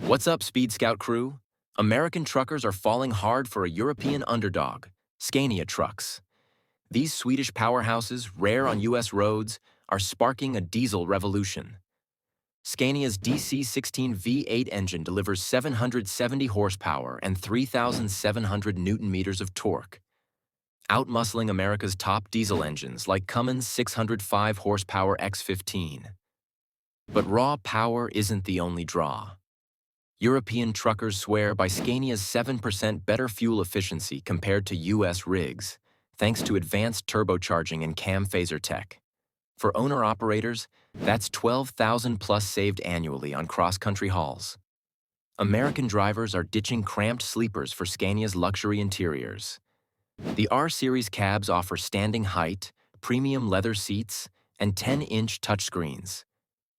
What's up, Speed Scout crew? American truckers are falling hard for a European underdog, Scania trucks. These Swedish powerhouses, rare on US roads, are sparking a diesel revolution. Scania's DC-16 V8 engine delivers 770 horsepower and 3,700 newton-meters of torque, outmuscling America's top diesel engines like Cummins' 605 horsepower X15. But raw power isn't the only draw. European truckers swear by Scania's 7% better fuel efficiency compared to US rigs, thanks to advanced turbocharging and cam phaser tech. For owner-operators, that's 12,000 plus saved annually on cross-country hauls. American drivers are ditching cramped sleepers for Scania's luxury interiors. The R-Series cabs offer standing height, premium leather seats, and 10-inch touchscreens.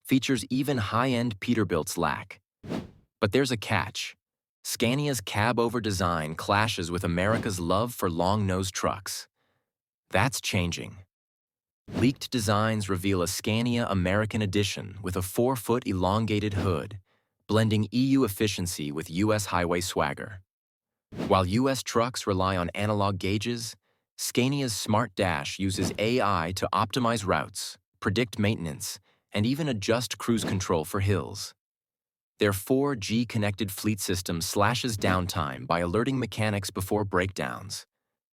Features even high-end Peterbilts lack. But there's a catch. Scania's cab-over design clashes with America's love for long-nosed trucks. That's changing. Leaked designs reveal a Scania American edition with a 4-foot elongated hood, blending EU efficiency with US highway swagger. While US trucks rely on analog gauges, Scania's Smart Dash uses AI to optimize routes, predict maintenance, and even adjust cruise control for hills. Their 4G connected fleet system slashes downtime by alerting mechanics before breakdowns,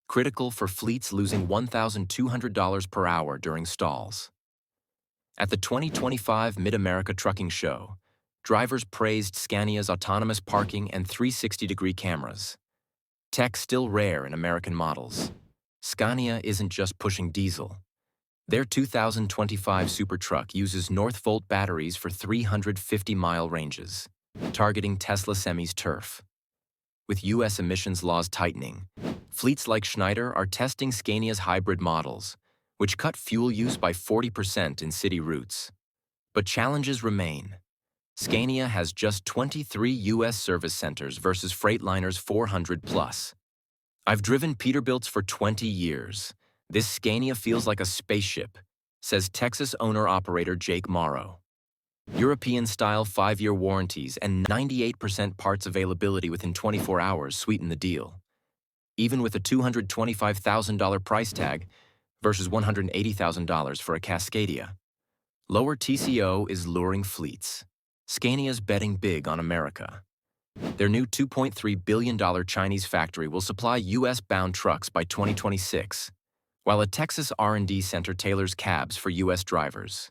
critical for fleets losing $1,200 per hour during stalls. At the 2025 Mid-America Trucking Show, drivers praised Scania's autonomous parking and 360-degree cameras. Tech still rare in American models. Scania isn't just pushing diesel. Their 2025 Super Truck uses Northvolt batteries for 350-mile ranges, targeting Tesla Semi's turf. With US emissions laws tightening, fleets like Schneider are testing Scania's hybrid models, which cut fuel use by 40% in city routes. But challenges remain. Scania has just 23 US service centers versus Freightliners' 400 plus. I've driven Peterbilts for 20 years. This Scania feels like a spaceship, says Texas owner-operator Jake Morrow. European-style 5-year warranties and 98% parts availability within 24 hours sweeten the deal. Even with a $225,000 price tag versus $180,000 for a Cascadia. Lower TCO is luring fleets. Scania's betting big on America. Their new $2.3 billion Chinese factory will supply US-bound trucks by 2026. While a Texas R&D center tailors cabs for U.S. drivers.